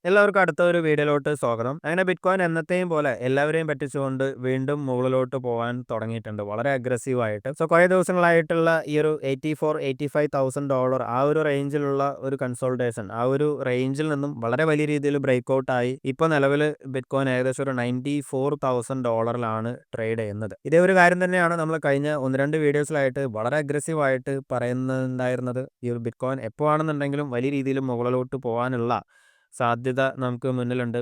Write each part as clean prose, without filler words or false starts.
എല്ലാവർക്കും അടുത്ത ഒരു വീഡിയോയിലോട്ട് സ്വാഗതം. അങ്ങനെ ബിറ്റ്കോയിൻ എന്നത്തെയും പോലെ എല്ലാവരെയും പറ്റിച്ചുകൊണ്ട് വീണ്ടും മുകളിലോട്ട് പോകാൻ തുടങ്ങിയിട്ടുണ്ട്. വളരെ അഗ്രസീവ് ആയിട്ട്. കുറേ ദിവസങ്ങളായിട്ടുള്ള ഈ ഒരു $84,000-85,000 ആ ഒരു റേഞ്ചിലുള്ള ഒരു കൺസോൾട്ടേഷൻ, ആ ഒരു റേഞ്ചിൽ നിന്നും വളരെ വലിയ രീതിയിൽ ബ്രേക്ക് ഔട്ട് ആയി ഇപ്പോൾ നിലവിൽ ബിറ്റ്കോയിൻ ഏകദേശം ഒരു $94,000 ട്രേഡ് ചെയ്യുന്നത്. ഇതേ ഒരു കാര്യം തന്നെയാണ് നമ്മൾ കഴിഞ്ഞ 1-2 വീഡിയോസിലായിട്ട് വളരെ അഗ്രസീവ് ആയിട്ട് പറയുന്നുണ്ടായിരുന്നത്. ഈ ഒരു ബിറ്റ്കോയിൻ എപ്പോഴാണെന്നുണ്ടെങ്കിലും വലിയ രീതിയിൽ മുകളിലോട്ട് പോകാനുള്ള സാധ്യത നമുക്ക് മുന്നിലുണ്ട്.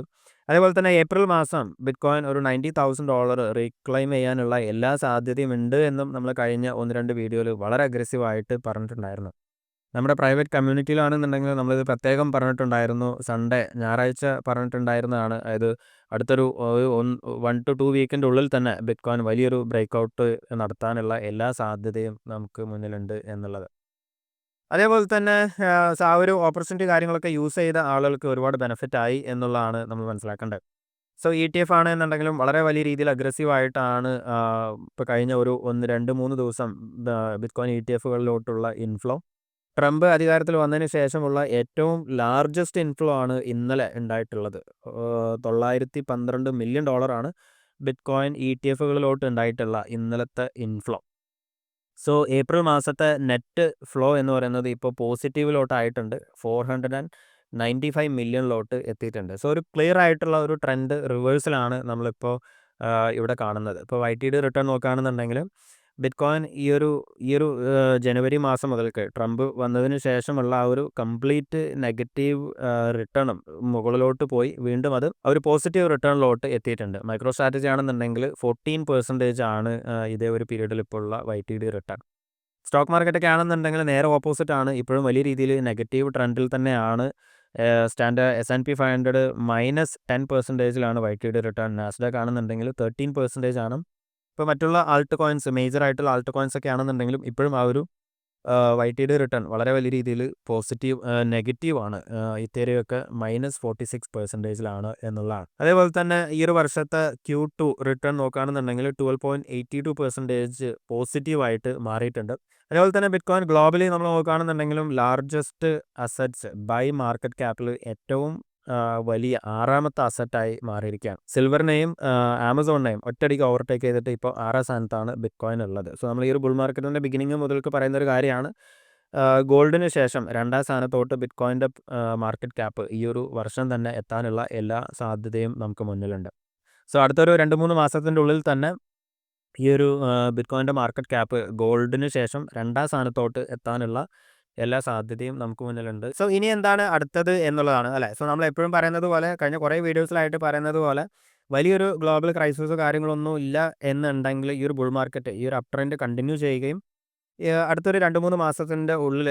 അതേപോലെ തന്നെ ഏപ്രിൽ മാസം ബിറ്റ്കോയിൻ ഒരു $90,000 റീക്ലെയിം ചെയ്യാനുള്ള എല്ലാ സാധ്യതയും ഉണ്ട് എന്നും നമ്മൾ കഴിഞ്ഞ 1-2 വീഡിയോയിൽ വളരെ അഗ്രസീവായിട്ട് പറഞ്ഞിട്ടുണ്ടായിരുന്നു. നമ്മുടെ പ്രൈവറ്റ് കമ്മ്യൂണിറ്റിയിലാണെന്നുണ്ടെങ്കിൽ നമ്മളിത് പ്രത്യേകം പറഞ്ഞിട്ടുണ്ടായിരുന്നു. ഞായറാഴ്ച പറഞ്ഞിട്ടുണ്ടായിരുന്നതാണ്. അതായത് അടുത്തൊരു 1 to 2 വീക്കിൻ്റെ ഉള്ളിൽ തന്നെ ബിറ്റ്കോയിൻ വലിയൊരു ബ്രേക്ക് ഔട്ട് നടത്താനുള്ള എല്ലാ സാധ്യതയും നമുക്ക് മുന്നിലുണ്ട് എന്നുള്ളത്. അതേപോലെ തന്നെ ആ ഒരു ഓപ്പർച്യൂണിറ്റി കാര്യങ്ങളൊക്കെ യൂസ് ചെയ്ത ആളുകൾക്ക് ഒരുപാട് ബെനിഫിറ്റ് ആയി എന്നുള്ളതാണ് നമ്മൾ മനസ്സിലാക്കേണ്ടത്. ETF ആണ് എന്നുണ്ടെങ്കിലും വളരെ വലിയ രീതിയിൽ അഗ്രസീവ് ആയിട്ടാണ് ഇപ്പോൾ കഴിഞ്ഞ ഒരു 1, 2, 3 ദിവസം ബിറ്റ്കോയിൻ ETFകളിലോട്ടുള്ള ഇൻഫ്ലോ. ട്രംപ് അധികാരത്തിൽ വന്നതിന് ശേഷമുള്ള ഏറ്റവും ലാർജസ്റ്റ് ഇൻഫ്ലോ ആണ് ഇന്നലെ ഉണ്ടായിട്ടുള്ളത്. $912 മില്യൺ ആണ് ബിറ്റ്കോയിൻ ETF ഉണ്ടായിട്ടുള്ള ഇന്നലത്തെ ഇൻഫ്ലോ. ഏപ്രിൽ മാസത്തെ നെറ്റ് ഫ്ലോ എന്ന് പറയുന്നത് ഇപ്പോൾ പോസിറ്റീവിലോട്ടായിട്ടുണ്ട്. 495 മില്യണിലോട്ട് എത്തിയിട്ടുണ്ട്. ഒരു ക്ലിയർ ആയിട്ടുള്ള ഒരു ട്രെൻഡ് റിവേഴ്സലാണ് നമ്മളിപ്പോൾ ഇവിടെ കാണുന്നത്. ഇപ്പോൾ YTD റിട്ടേൺ നോക്കുകയാണെന്നുണ്ടെങ്കിൽ ബിറ്റ്കോയിൻ ഈ ഒരു ജനുവരി മാസം മുതൽക്ക് ട്രംപ് വന്നതിന് ശേഷമുള്ള ആ ഒരു കംപ്ലീറ്റ് നെഗറ്റീവ് റിട്ടേണും മുകളിലോട്ട് പോയി വീണ്ടും അത് ഒരു പോസിറ്റീവ് റിട്ടേണിലോട്ട് എത്തിയിട്ടുണ്ട്. മൈക്രോ സ്ട്രാറ്റജി ആണെന്നുണ്ടെങ്കിൽ 14% ആണ് ഇതേ ഒരു പീരീഡിൽ ഇപ്പോൾ ഉള്ള YTD റിട്ടേൺ. സ്റ്റോക്ക് മാർക്കറ്റൊക്കെ ആണെന്നുണ്ടെങ്കിൽ നേരെ ഓപ്പോസിറ്റ് ആണ്. ഇപ്പോഴും വലിയ രീതിയിൽ നെഗറ്റീവ് ട്രെൻഡിൽ തന്നെയാണ്. S&P 500 -10%ലാണ് YTD return. നാസ്ഡാക്ക് ആണെന്നുണ്ടെങ്കിൽ 13% ആണ്. ഇപ്പോൾ മറ്റുള്ള ആൾട്ട് കോയിൻസ്, മേജർ ആയിട്ടുള്ള ആൾട്ട് കോയിൻസ് ഒക്കെ ആണെന്നുണ്ടെങ്കിലും ഇപ്പോഴും ആ ഒരു YTD റിട്ടേൺ വളരെ വലിയ രീതിയിൽ നെഗറ്റീവ് ആണ്. ഇത്തേരിയൊക്കെ -46%ലാണ് എന്നുള്ളതാണ്. അതേപോലെ തന്നെ ഈ ഒരു വർഷത്തെ Q2 റിട്ടേൺ നോക്കുകയാണെന്നുണ്ടെങ്കിൽ 12.82% പോസിറ്റീവായിട്ട് മാറിയിട്ടുണ്ട്. അതേപോലെ തന്നെ ബിറ്റ്കോയിൻ ഗ്ലോബലി നമ്മൾ നോക്കുകയാണെന്നുണ്ടെങ്കിലും ലാർജസ്റ്റ് അസറ്റ്സ് ബൈ മാർക്കറ്റ് ക്യാപ്പിൽ ഏറ്റവും വലിയ 6ാമത്തെ അസറ്റായി മാറിയിരിക്കുകയാണ്. സിൽവറിനെയും ആമസോണിനെയും ഒറ്റയടിക്ക് ഓവർടേക്ക് ചെയ്തിട്ട് ഇപ്പോൾ 6ാം സ്ഥാനത്താണ് ബിറ്റ്കോയിൻ ഉള്ളത്. നമ്മൾ ഈ ഒരു ബുൾ മാർക്കറ്റിൻ്റെ ബിഗിനിങ് മുതൽക്ക് പറയുന്ന ഒരു കാര്യമാണ്. ഗോൾഡിന് ശേഷം 2ാം സ്ഥാനത്തോട്ട് ബിറ്റ്കോയിൻ്റെ മാർക്കറ്റ് ക്യാപ്പ് ഈ ഒരു വർഷം തന്നെ എത്താനുള്ള എല്ലാ സാധ്യതയും നമുക്ക് മുന്നിലുണ്ട്. അടുത്തൊരു 2-3 മാസത്തിൻ്റെ ഉള്ളിൽ തന്നെ ഈ ഒരു ബിറ്റ്കോയിൻ്റെ മാർക്കറ്റ് ക്യാപ്പ് ഗോൾഡിന് ശേഷം 2ാം സ്ഥാനത്തോട്ട് എത്താനുള്ള എല്ലാ സാധ്യതയും നമുക്ക് മുന്നിലുണ്ട്. ഇനി എന്താണ് അടുത്തത് എന്നുള്ളതാണ് അല്ലേ. നമ്മൾ എപ്പോഴും പറയുന്നത് പോലെ, കഴിഞ്ഞ കുറേ വീഡിയോസിലായിട്ട് പറയുന്നത് പോലെ, വലിയൊരു ഗ്ലോബൽ ക്രൈസിസോ കാര്യങ്ങളൊന്നും ഇല്ല എന്നുണ്ടെങ്കിൽ ഈ ഒരു ബുൾ മാർക്കറ്റ്, ഈ ഒരു അപ് ട്രെൻഡ് കണ്ടിന്യൂ ചെയ്യുകയും അടുത്തൊരു 2-3 മാസത്തിൻ്റെ ഉള്ളിൽ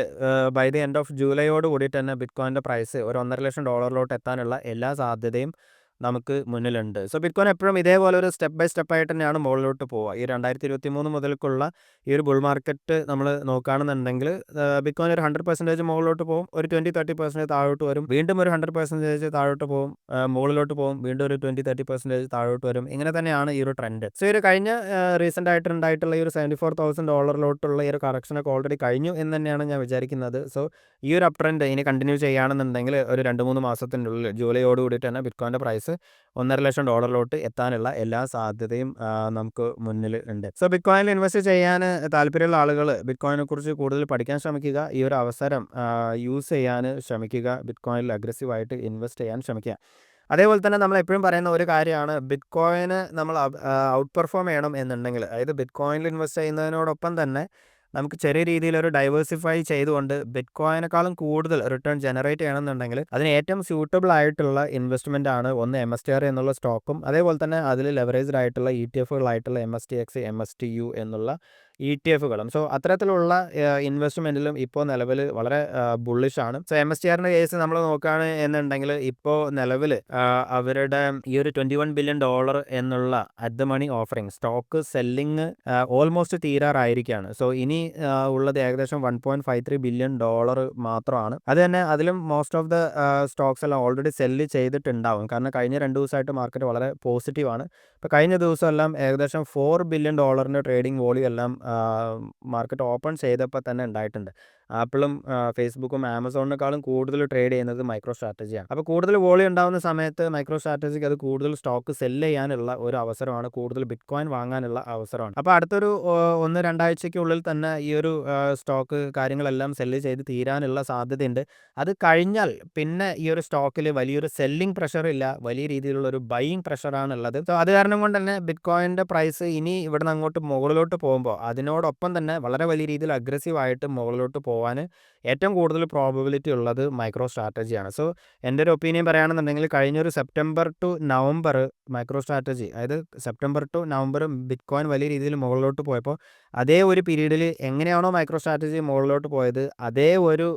ബൈ ദി എൻഡ് ഓഫ് ജൂലൈയോട് കൂടിയിട്ട് തന്നെ ബിറ്റ്കോയിൻ്റെ പ്രൈസ് ഒരു $1,50,000 എത്താനുള്ള എല്ലാ സാധ്യതയും നമുക്ക് മുന്നിലുണ്ട്. ബിറ്റ്കോയിൻ എപ്പോഴും ഇതേപോലെ ഒരു സ്റ്റെപ്പ് ബൈ സ്റ്റെപ്പ് ആയിട്ട് തന്നെയാണ് മുകളിലോട്ട് പോവുക. ഈ 2023 മുതൽക്കുള്ള ഈ ഒരു ബുൾ മാർക്കറ്റ് നമ്മൾ നോക്കുകയാണെന്നുണ്ടെങ്കിൽ ബിറ്റ്കോയിൻ ഒരു 100% മുകളിലോട്ട് പോകും, ഒരു 20-30% താഴോട്ട് വരും, വീണ്ടും ഒരു 100% താഴോട്ട് പോകും, മുകളിലോട്ട് പോകും, വീണ്ടും ഒരു 20-30% താഴോട്ട് വരും. ഇങ്ങനെ തന്നെയാണ് ഈ ഒരു ട്രെൻഡ്. ഈ ഒരു കഴിഞ്ഞ റീസെൻ്റ് ആയിട്ടുണ്ടായിട്ടുള്ള ഈ ഒരു $74,000 ഈ ഒരു കറക്ഷനൊക്കെ ഓൾറെഡി കഴിഞ്ഞു എന്ന് തന്നെയാണ് ഞാൻ വിചാരിക്കുന്നത്. ഈ ഒരു അപ് ട്രെൻഡ് ഇനി കണ്ടിന്യൂ ചെയ്യുകയാണെന്നുണ്ടെങ്കിൽ ഒരു 2-3 മാസത്തിൻ്റെ ഉള്ളിൽ ജൂലൈയോട് കൂടിയിട്ട് തന്നെ ബിറ്റ്കോയിൻ്റെ പ്രൈസ് $1,50,000 എത്താനുള്ള എല്ലാ സാധ്യതയും നമുക്ക് മുന്നിൽ ഉണ്ട്. ബിറ്റ്കോയിനിൽ ഇൻവെസ്റ്റ് ചെയ്യാൻ താല്പര്യമുള്ള ആളുകൾ ബിറ്റ്കോയിനെ കുറിച്ച് കൂടുതൽ പഠിക്കാൻ ശ്രമിക്കുക. ഈ ഒരു അവസരം യൂസ് ചെയ്യാൻ ശ്രമിക്കുക. ബിറ്റ്കോയിനിൽ അഗ്രസീവായിട്ട് ഇൻവെസ്റ്റ് ചെയ്യാൻ ശ്രമിക്കുക. അതേപോലെ തന്നെ നമ്മൾ എപ്പോഴും പറയുന്ന ഒരു കാര്യമാണ്, ബിറ്റ്കോയിന് നമ്മൾ ഔട്ട് പെർഫോം ചെയ്യണം എന്നുണ്ടെങ്കിൽ, അതായത് ബിറ്റ്കോയിനിൽ ഇൻവെസ്റ്റ് ചെയ്യുന്നതിനോടൊപ്പം തന്നെ നമുക്ക് ചെറിയ രീതിയിലൊരു ഡൈവേഴ്സിഫൈ ചെയ്തുകൊണ്ട് ബിറ്റ്കോയിനേക്കാളും കൂടുതൽ റിട്ടേൺ ജനറേറ്റ് ചെയ്യണമെന്നുണ്ടെങ്കിൽ അതിന് ഏറ്റവും സ്യൂട്ടബിൾ ആയിട്ടുള്ള ഇൻവെസ്റ്റ്മെൻ്റ് ആണ് ഒന്ന് MSTR എന്നുള്ള സ്റ്റോക്കും, അതേപോലെ തന്നെ അതിൽ ലെവറേജ്ഡ് ആയിട്ടുള്ള ETFകളായിട്ടുള്ള MSTX, MSTU എന്നുള്ള ETFകളും. അത്തരത്തിലുള്ള ഇൻവെസ്റ്റ്മെൻറ്റിലും ഇപ്പോൾ നിലവിൽ വളരെ ബുള്ളിഷാണ്. MSTRൻ്റെ കേസ് നമ്മൾ നോക്കുകയാണ് എന്നുണ്ടെങ്കിൽ ഇപ്പോൾ നിലവിൽ അവരുടെ ഈ ഒരു $21 ബില്യൺ എന്നുള്ള at the money offering stock selling almost തീരാറായിരിക്കുകയാണ്. ഇനി ഉള്ളത് ഏകദേശം $1.53 ബില്യൺ മാത്രമാണ്. അത് തന്നെ അതിലും മോസ്റ്റ് ഓഫ് ദ സ്റ്റോക്സ് എല്ലാം ഓൾറെഡി സെല്ല് ചെയ്തിട്ടുണ്ടാവും. കാരണം കഴിഞ്ഞ 2 ദിവസമായിട്ട് മാർക്കറ്റ് വളരെ പോസിറ്റീവാണ്. ഇപ്പോൾ കഴിഞ്ഞ ദിവസം എല്ലാം ഏകദേശം $4 ബില്യൺ ട്രേഡിംഗ് വോളിയം എല്ലാം മാർക്കറ്റ് ഓപ്പൺ ചെയ്തപ്പോൾ തന്നെ ഉണ്ടായിട്ടുണ്ട്. ആപ്പിളും ഫേസ്ബുക്കും ആമസോണിനേക്കാളും കൂടുതൽ ട്രേഡ് ചെയ്യുന്നത് മൈക്രോ സ്ട്രാറ്റജിയാണ്. അപ്പോൾ കൂടുതൽ വോളിയം ഉണ്ടാകുന്ന സമയത്ത് മൈക്രോ സ്ട്രാറ്റജിക്ക് അത് കൂടുതൽ സ്റ്റോക്ക് സെല്ല് ചെയ്യാനുള്ള ഒരു അവസരമാണ്, കൂടുതൽ ബിറ്റ് കോയിൻ വാങ്ങാനുള്ള അവസരമാണ്. അപ്പോൾ അടുത്തൊരു 1-2 ആഴ്ചയ്ക്കുള്ളിൽ തന്നെ ഈ ഒരു സ്റ്റോക്ക് കാര്യങ്ങളെല്ലാം സെല്ല് ചെയ്ത് തീരാനുള്ള സാധ്യതയുണ്ട്. അത് കഴിഞ്ഞാൽ പിന്നെ ഈ ഒരു സ്റ്റോക്കിൽ വലിയൊരു സെല്ലിംഗ് പ്രഷർ ഇല്ല, വലിയ രീതിയിലുള്ള ഒരു ബൈയിങ് പ്രഷറാണുള്ളത്. സോ അത് കാരണം കൊണ്ട് തന്നെ ബിറ്റ് കോയിൻ്റെ പ്രൈസ് ഇനി ഇവിടുന്ന് അങ്ങോട്ട് മുകളിലോട്ട് പോകുമ്പോൾ അതിനോടൊപ്പം തന്നെ വളരെ വലിയ രീതിയിൽ അഗ്രസീവായിട്ട് മുകളിലോട്ട് പോകാൻ ഏറ്റവും കൂടുതൽ പ്രോബബിലിറ്റി ഉള്ളത് മൈക്രോ സ്ട്രാറ്റജിയാണ്. സോ എൻ്റെ ഒരു ഒപ്പീനിയൻ പറയുകയാണെന്നുണ്ടെങ്കിൽ കഴിഞ്ഞൊരു September to November micro strategy, അതായത് September to November bitcoin വലിയ രീതിയിൽ മുകളിലോട്ട് പോയപ്പോൾ അതേ ഒരു പീരീഡിൽ എങ്ങനെയാണോ മൈക്രോ സ്ട്രാറ്റജി മുകളിലോട്ട് പോയത് അതേ ഒരു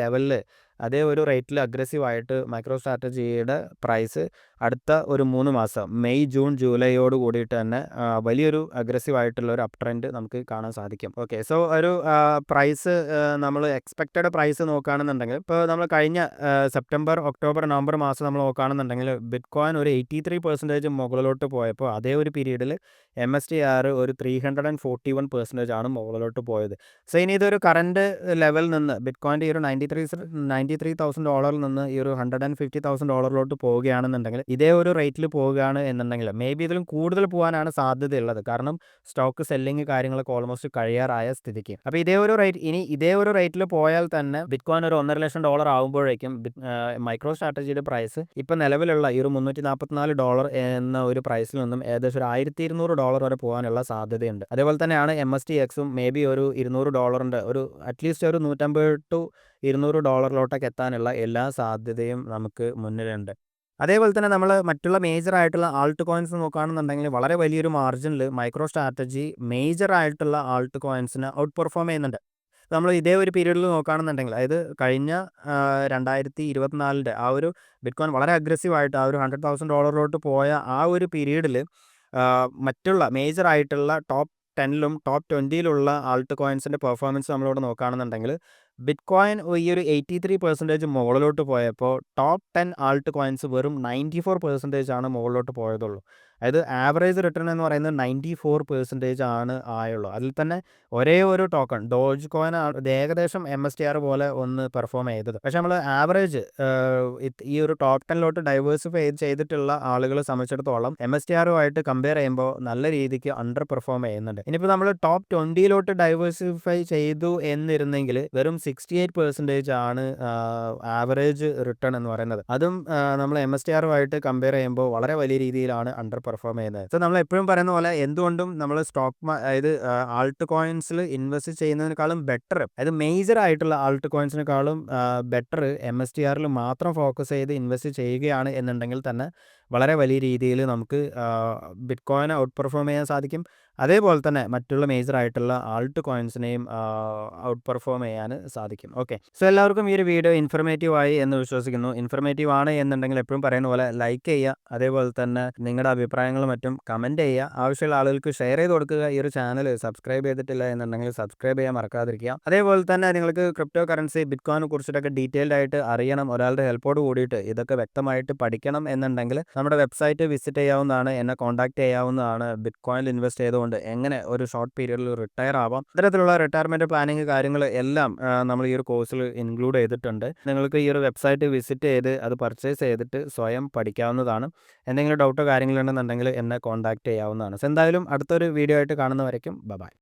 ലെവലിൽ, അതേ ഒരു റേറ്റിൽ അഗ്രസീവായിട്ട് മൈക്രോ സ്ട്രാറ്റജിയുടെ പ്രൈസ് അടുത്ത ഒരു 3 മാസം മെയ് ജൂൺ ജൂലൈയോട് കൂടിയിട്ട് തന്നെ വലിയൊരു അഗ്രസീവായിട്ടുള്ള ഒരു അപ് ട്രെൻഡ് നമുക്ക് കാണാൻ സാധിക്കും. ഓക്കെ, സോ ഒരു പ്രൈസ് നമ്മൾ എക്സ്പെക്റ്റഡ് പ്രൈസ് നോക്കുകയാണെന്നുണ്ടെങ്കിൽ ഇപ്പോൾ നമ്മൾ കഴിഞ്ഞ സെപ്റ്റംബർ ഒക്ടോബർ നവംബർ മാസം നമ്മൾ നോക്കുകയാണെന്നുണ്ടെങ്കിൽ ബിറ്റ് കോയിൻ ഒരു 83% മുകളിലോട്ട് പോയപ്പോൾ അതേ ഒരു പീരീഡിൽ MSTR ഒരു 341% ആണ് മുകളിലോട്ട് പോയത്. സോ ഇനി ഇതൊരു കറൻറ്റ് ലെവൽ നിന്ന് ബിറ്റ് കോയിൻ്റെ ഈ ഒരു $93,000 നിന്ന് ഈ ഒരു $150,000 പോവുകയാണെന്നുണ്ടെങ്കിൽ, ഇതേ ഒരു റേറ്റിൽ പോവുകയാണ് എന്നുണ്ടെങ്കിൽ മേ ബി ഇതിലും കൂടുതൽ പോകാനാണ് സാധ്യതയുള്ളത്. കാരണം സ്റ്റോക്ക് സെല്ലിങ് കാര്യങ്ങളൊക്കെ ഓൾമോസ്റ്റ് കഴിയാറായ സ്ഥിതിക്ക്. അപ്പോൾ ഇതേ ഒരു റേറ്റിൽ പോയാൽ തന്നെ ബിറ്റ് കോയിൻ ഒരു $1,50,000 ആകുമ്പോഴേക്കും മൈക്രോ സ്ട്രാറ്റജിയുടെ പ്രൈസ് ഇപ്പോൾ നിലവിലുള്ള ഈ ഒരു $344 എന്ന ഒരു പ്രൈസിൽ നിന്നും ഏകദേശം ഒരു $1,200 വരെ പോകാനുള്ള സാധ്യതയുണ്ട്. അതേപോലെ തന്നെയാണ് MSTXും മേ ബി ഒരു $200 ഒരു അറ്റ്ലീസ്റ്റ് ഒരു $150-200 എത്താനുള്ള എല്ലാ സാധ്യതയും നമുക്ക് മുന്നിലുണ്ട്. അതേപോലെ തന്നെ നമ്മൾ മറ്റുള്ള മേജർ ആയിട്ടുള്ള ആൾട്ട് കോയിൻസ് നോക്കുകയാണെന്നുണ്ടെങ്കിൽ വളരെ വലിയൊരു മാർജിനിൽ മൈക്രോ സ്ട്രാറ്റജി മേജർ ആയിട്ടുള്ള ആൾട്ട് കോയിൻസിനെ ഔട്ട് പെർഫോം ചെയ്യുന്നുണ്ട്. നമ്മൾ ഇതേ ഒരു പീരീഡിൽ നോക്കുകയാണെന്നുണ്ടെങ്കിൽ, അതായത് കഴിഞ്ഞ 2024 ആ ഒരു ബിറ്റ് കോയിൻ വളരെ അഗ്രസീവായിട്ട് ആ ഒരു $100,000 പോയ ആ ഒരു പീരീഡിൽ മറ്റുള്ള മേജർ ആയിട്ടുള്ള ടോപ്പ് 10ലും ടോപ്പ് 20യിലുള്ള ആൾട്ട് കോയിൻസിൻ്റെ പെർഫോമൻസ് നമ്മളിവിടെ നോക്കുകയാണെന്നുണ്ടെങ്കിൽ, ബിറ്റ് കോയിൻ ഈ ഒരു 83% മുകളിലോട്ട് പോയപ്പോൾ ടോപ്പ് 10 ആൾട്ട് കോയിൻസ് വെറും 94% ആണ് മുകളിലോട്ട് പോയതുള്ളൂ. അതായത് ആവറേജ് റിട്ടേൺ എന്ന് പറയുന്നത് 94% ആണ് ആയുള്ളൂ. അതിൽ തന്നെ ഒരേ ഒരു ടോക്കൺ ഡോജ് കോയിൻ ഇത് ഏകദേശം MSTR പോലെ ഒന്ന് പെർഫോം ചെയ്തത്. പക്ഷെ നമ്മൾ ആവറേജ് ഈ ഒരു ടോപ്പ് 10ലോട്ട് ഡൈവേഴ്സിഫൈ ചെയ്തിട്ടുള്ള ആളുകളെ സംബന്ധിച്ചിടത്തോളം MSTRുമായിട്ട് കമ്പയർ ചെയ്യുമ്പോൾ നല്ല രീതിക്ക് അണ്ടർ പെർഫോം ചെയ്യുന്നുണ്ട്. ഇനിയിപ്പോൾ നമ്മൾ ടോപ്പ് 20ലോട്ട് ഡൈവേഴ്സിഫൈ ചെയ്തു എന്നിരുന്നെങ്കിൽ വെറും 68% ആണ് ആവറേജ് റിട്ടേൺ എന്ന് പറയുന്നത്. അതും നമ്മൾ MSTRുമായിട്ട് കമ്പയർ ചെയ്യുമ്പോൾ വളരെ വലിയ രീതിയിലാണ് അണ്ടർ പെർഫോം ചെയ്യുന്നത്. സോ നമ്മൾ എപ്പോഴും പറയുന്ന പോലെ എന്തുകൊണ്ടും നമ്മൾ അതായത് ആൾട്ട് കോയിൻസിൽ ഇൻവെസ്റ്റ് ചെയ്യുന്നതിനേക്കാളും ബെറ്റർ, അതായത് മേജർ ആയിട്ടുള്ള ആൾട്ട് കോയിൻസിനേക്കാളും ബെറ്റർ MSTRൽ മാത്രം ഫോക്കസ് ചെയ്ത് ഇൻവെസ്റ്റ് ചെയ്യുകയാണ് എന്നുണ്ടെങ്കിൽ തന്നെ വളരെ വലിയ രീതിയിൽ നമുക്ക് ബിറ്റ് കോയിനെ ഔട്ട് പെർഫോം ചെയ്യാൻ സാധിക്കും. അതേപോലെ തന്നെ മറ്റുള്ള മേജർ ആയിട്ടുള്ള ആൾട്ട് കോയിൻസിനെയും ഔട്ട് പെർഫോം ചെയ്യാൻ സാധിക്കും. ഓക്കെ, സോ എല്ലാവർക്കും ഈ ഒരു വീഡിയോ ഇൻഫർമേറ്റീവ് ആയി എന്ന് വിശ്വസിക്കുന്നു. ഇൻഫർമേറ്റീവ് ആണ് എന്നുണ്ടെങ്കിൽ എപ്പോഴും പറയുന്ന പോലെ ലൈക്ക് ചെയ്യുക, അതേപോലെ തന്നെ നിങ്ങളുടെ അഭിപ്രായങ്ങളും മറ്റും കമൻറ്റ് ചെയ്യുക, ആവശ്യമുള്ള ആളുകൾക്ക് ഷെയർ ചെയ്ത് കൊടുക്കുക. ഈ ഒരു ചാനൽ സബ്സ്ക്രൈബ് ചെയ്തിട്ടില്ല എന്നുണ്ടെങ്കിൽ സബ്സ്ക്രൈബ് ചെയ്യാൻ മറക്കാതിരിക്കുക. അതേപോലെ തന്നെ നിങ്ങൾക്ക് ക്രിപ്റ്റോ കറൻസി ബിറ്റ് കോയിനെ കുറിച്ചിട്ടൊക്കെ ഡീറ്റെയിൽഡ് ആയിട്ട് അറിയണം, ഒരാളുടെ ഹെൽപ്പോട് കൂടിയിട്ട് ഇതൊക്കെ വ്യക്തമായിട്ട് പഠിക്കണം എന്നുണ്ടെങ്കിൽ നമ്മുടെ വെബ്സൈറ്റ് വിസിറ്റ് ചെയ്യാവുന്നതാണ്, എന്നെ കോൺടാക്ട് ചെയ്യാവുന്നതാണ്. ബിറ്റ് കോയിനിൽ ഇൻവെസ്റ്റ് ചെയ്തുകൊണ്ട് എങ്ങനെ ഒരു ഷോർട്ട് പീരീഡിൽ റിട്ടയർ ആവാം, ഇത്തരത്തിലുള്ള റിട്ടയർമെൻറ്റ് പ്ലാനിങ് കാര്യങ്ങൾ എല്ലാം നമ്മൾ ഈ ഒരു കോഴ്സിൽ ഇൻക്ലൂഡ് ചെയ്തിട്ടുണ്ട്. നിങ്ങൾക്ക് ഈ ഒരു വെബ്സൈറ്റ് വിസിറ്റ് ചെയ്ത് അത് പർച്ചേസ് ചെയ്തിട്ട് സ്വയം പഠിക്കാവുന്നതാണ്. എന്തെങ്കിലും ഡൗട്ടോ കാര്യങ്ങളുണ്ടെന്നുണ്ടെങ്കിൽ എന്നെ കോൺടാക്ട് ചെയ്യാവുന്നതാണ്. സോ എന്തായാലും അടുത്തൊരു വീഡിയോ ആയിട്ട് കാണുന്നവരേക്കും ബൈ.